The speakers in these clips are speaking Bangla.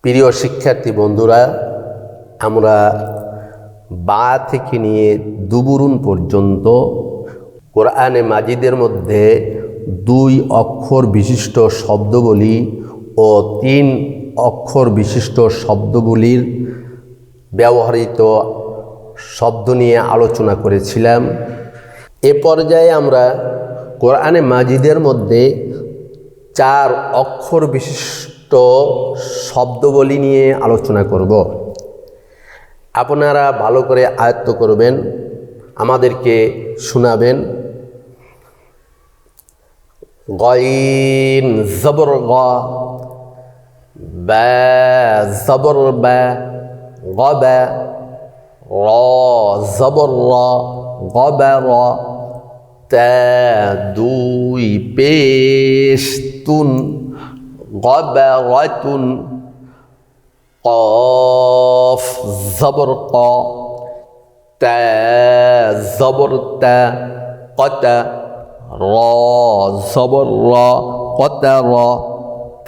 প্রিয় শিক্ষার্থী বন্ধুরা, আমরা বা থেকে নিয়ে দুবুরুন পর্যন্ত কোরআনে মাজিদের মধ্যে 2 অক্ষর বিশিষ্ট শব্দবলী ও 3 অক্ষর বিশিষ্ট শব্দবলীর ব্যবহৃত শব্দ নিয়ে আলোচনা করেছিলাম। এ পর্যায়ে আমরা কোরআনে মাজিদের মধ্যে 4 অক্ষর বিশিষ্ট শব্দবলী নিয়ে আলোচনা করব। আপনারা ভালো করে আয়ত্ত করবেন, আমাদেরকে শোনাবেন। গইন জবর গ, বা জবর বা, গবা, র জবর র, গবা র, তা 2 পেশ তুন, গবারাতুন, কফ জবর ক, তা জবর তা, কতা, র জবর র, কতা র,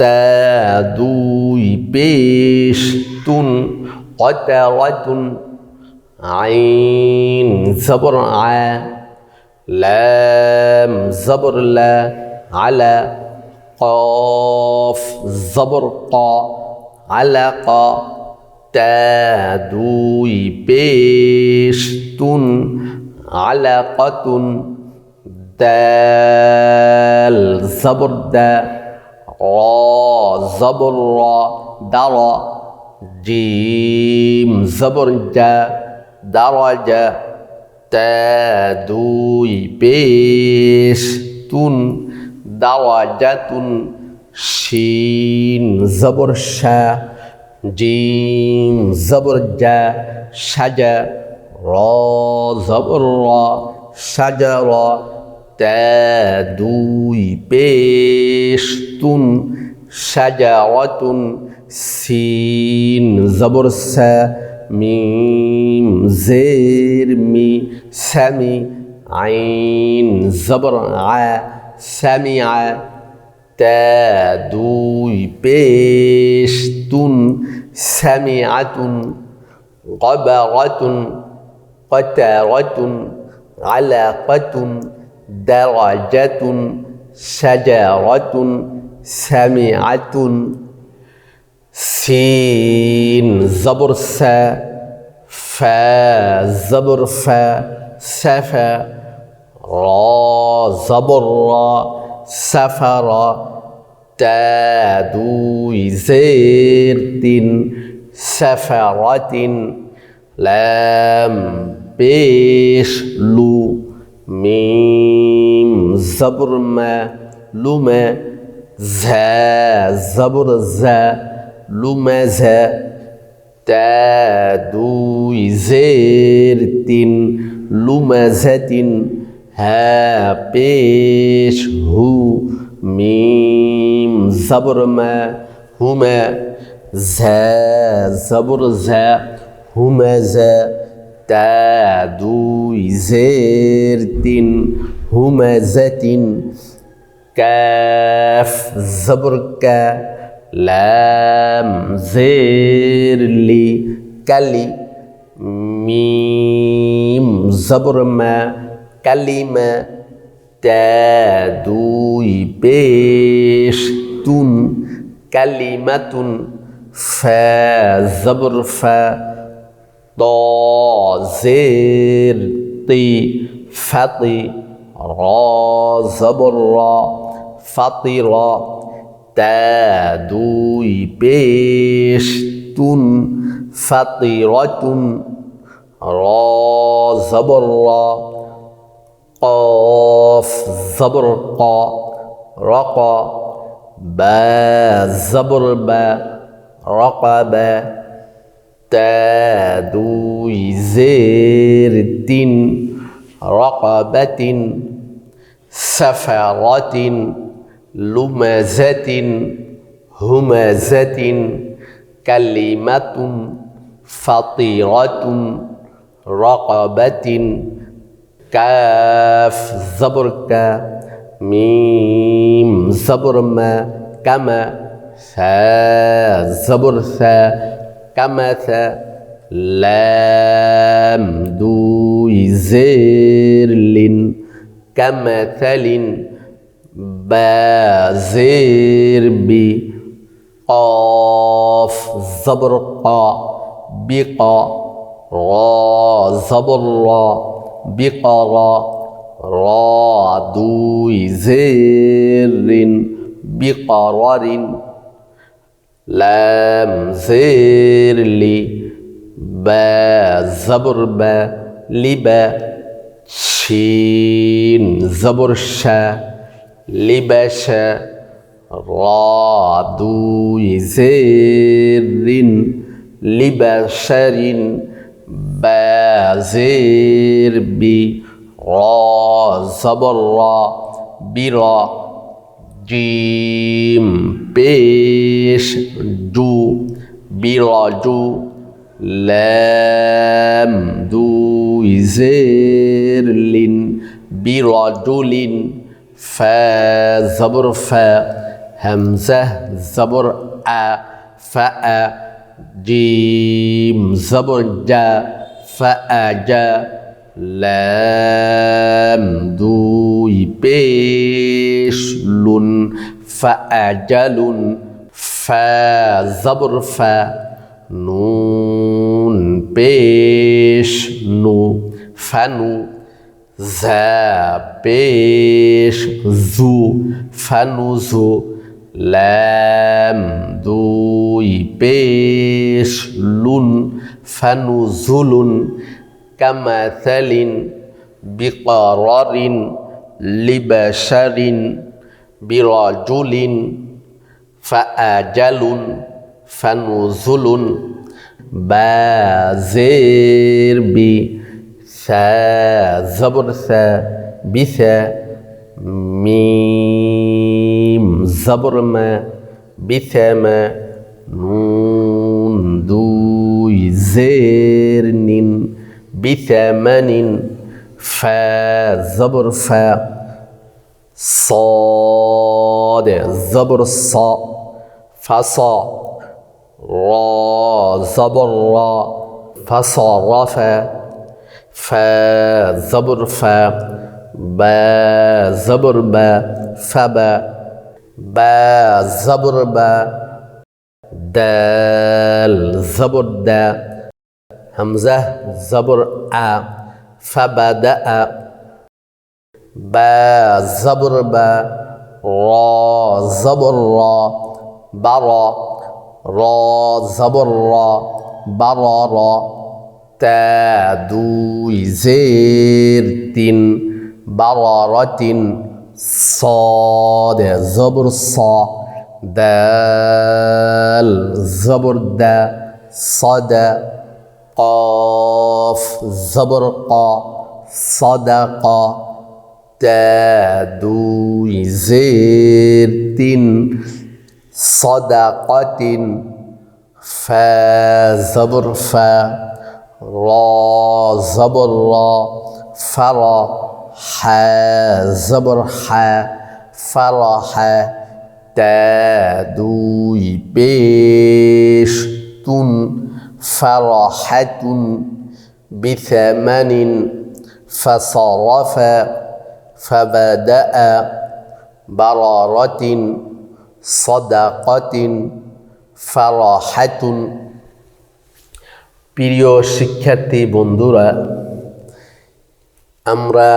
তা 2 পেশ তুন, কতারাতুন, আইন জবর আ, লাম জবর লা, আলা, কফ জবর ক, আলাক, তা 2 পেশ তুন, আলাকাতুন, দাল জবর দা, র জবর র, দার, জিম জবর জা, দারাজা, তা 2 পেশ তুন, দারাজাতুন, শিন জবর শা, জিম জবর জা, সাজা, র জবর র, সাজার, তা 2 পেশ তুন, সাজারাতুন, সিন জবর সা, মিম জের মি, সামি, আইন জবর আ, সামিআ, তা 2 পেশ তুন, সামিআতুন, গবারাতুন, কতারাতুন, আলাকাতুন, দারাজাতুন, সাজারাতুন, সামিআতুন, সিন জবর সা, ফা জবর ফা, সাফা, র জবর র, সাফার, তা 2 জের 3, সাফারাতিন, লাম পেশ লু, মিম জবর মা, লুমা, ঝা জবর ঝা, লুমাঝা, তা 2 জের 3, লুমাঝাতিন, হা পেশ হু, মিম জবর মা, হুমা, ঝা জবর ঝা, হুমাঝা, তা 2 জের 3, হুমাঝাতিন, কাফ জবর কা, লাম জের লি, কালি, মিম জবর মা, কালিমা, তা 2 পেশ তুন, কালিমাতুন, ফা জবর ফা, ত জের তি, ফাতি, র জবর র, ফাতির, তা 2 পেশ তুন, ফাতিরাতুন, র জবর র, কফ জবর ক, রক, বা জবর বা, রকাবা, তা 2 জের 3, রকাবাতিন, সাফারাতিন, লুমাজাতিন, হুমাজাতিন, কালিমাতুন, ফাতিরাতুন, রকাবাতিন, কাফ জবর কা, মিম জবর মা, কামা, সা জবর সা কামাসা লাম দুই জের লিন কামাসালিন বা জের বি قاف زبر قا بقا را زبر را بقرا را دوي زر بقرر لام زر لي با زبر با لبا شين زبر شا لبشا را دوي زر لبشر با زر بي را زبر را برا جيم بيش جو برجو لام دوي زر برجل فا زبر فا همزة زبر أ فأ جيم زبر جا فأجا لام دوي بيش لن فأجل فا زبر فا نون بيش نو فنو زا بيش زو فنوزو لام دوي بيش لن فنزل كمثل بقرار لبشر برجل فأجل فنزل بازر بي ثا زبر ثا بثا ميم زبر ما بثما نون دوي زر نين بثمن فا زبر فا صاد زبر صا فصا را زبر را فصرف فا زبر فا با زبر با فبا با زبر با دال زبر دا همزة زبر أ فبدأ با زبر با را زبر را برا را زبر را برا تا دوي زير تن برارة صاد زبر صا دال زبر دا صدا قاف زبر قا صدقا تا دوي زير تن صدقة فا زبر فا را زبر را فرا حا زبر حا فرح تا دوي بيش تن فرحة بثمن فصرف فبدأ برارة صدقة فرحة প্রিয় শিক্ষার্থী বন্ধুরা, আমরা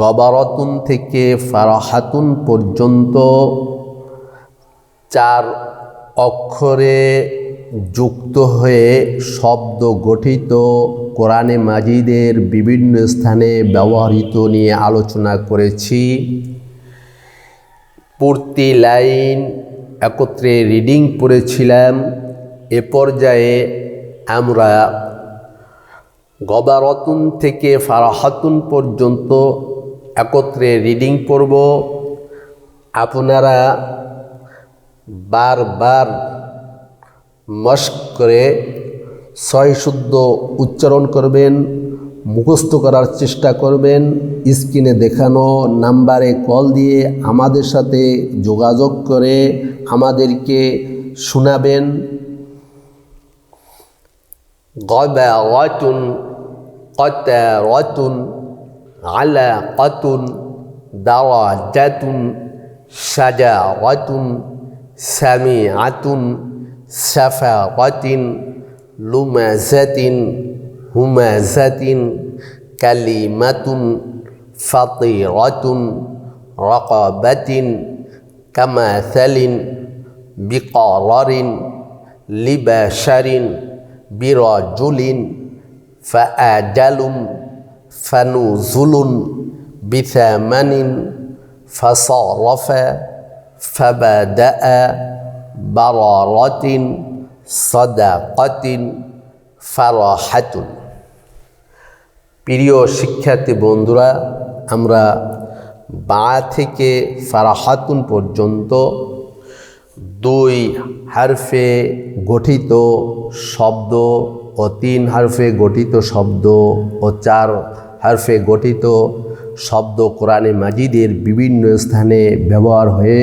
গবারতুন থেকে ফারাহাতুন পর্যন্ত 4 অক্ষরে যুক্ত হয়ে শব্দ গঠিত কোরআনে মাজিদের বিভিন্ন স্থানে ব্যবহৃত নিয়ে আলোচনা করেছি। প্রতি লাইন একত্রে রিডিং পড়েছিলাম। এ পর্যায়ে আমরা গবারতুন থেকে ফারাহাতুন পর্যন্ত একত্রে রিডিং পড়ব। আপনারা বারবার মশক করে সহি শুদ্ধ উচ্চারণ করবেন, মুখস্থ করার চেষ্টা করবেন। স্ক্রিনে দেখানো নাম্বারে কল দিয়ে আমাদের সাথে যোগাযোগ করে আমাদেরকে শোনাবেন। গাবারাতুন, কাতারাতুন, আলাকাতুন, দারাজাতুন, শাজারাতুন, সামিআতুন, সাফারাতিন, লুমাজাতিন, হুমাজাতিন, কালিমাতুন, ফাতিরাতুন, রাকাবাতিন, কামাসালিন, বিকারারিন, লিবাশারিন, বিরাজুলিন, ফাআজালুন, ফানুজুলুন, বিথামানিন, ফাসারফা, ফাবাদাআ, বারারাতিন, সাদাকাতিন, ফারাহাতুন। প্রিয় শিক্ষার্থী বন্ধুরা, আমরা বা থেকে ফারাহাতুন পর্যন্ত 2 হারফে গঠিত শব্দ ও 3 হারফে গঠিত শব্দ ও 4 হারফে গঠিত শব্দ কোরআনে মাজিদের বিভিন্ন স্থানে ব্যবহার হয়ে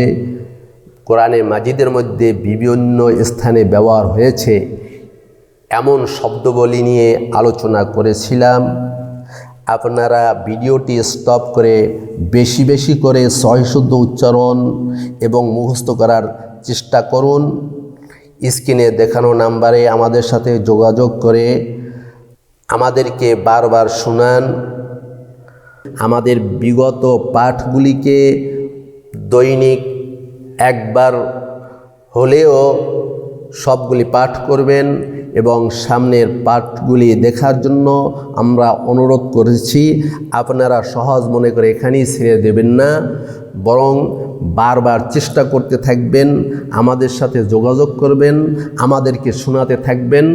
কোরআনে মাজিদের মধ্যে বিভিন্ন স্থানে ব্যবহার হয়েছে এমন শব্দবলী নিয়ে আলোচনা করেছিলাম। আপনারা ভিডিওটি স্টপ করে বেশি বেশি করে সহিশুদ্ধ উচ্চারণ এবং মুখস্থ করার চেষ্টা করুন। স্ক্রিনে দেখানো নাম্বারে আমাদের সাথে যোগাযোগ করে আমাদেরকে বারবার শোনান। আমাদের বিগত পাঠগুলিকে দৈনিক একবার হলেও সবগুলি পাঠ করবেন এবং সামনের পাঠগুলি দেখার জন্য আমরা অনুরোধ করেছি। আপনারা সহজ মনে করে এখানেই ছেড়ে দেবেন না, বরং বারবার চেষ্টা করতে থাকবেন, আমাদের সাথে যোগাযোগ করবেন, আমাদেরকে শোনাতে থাকবেন।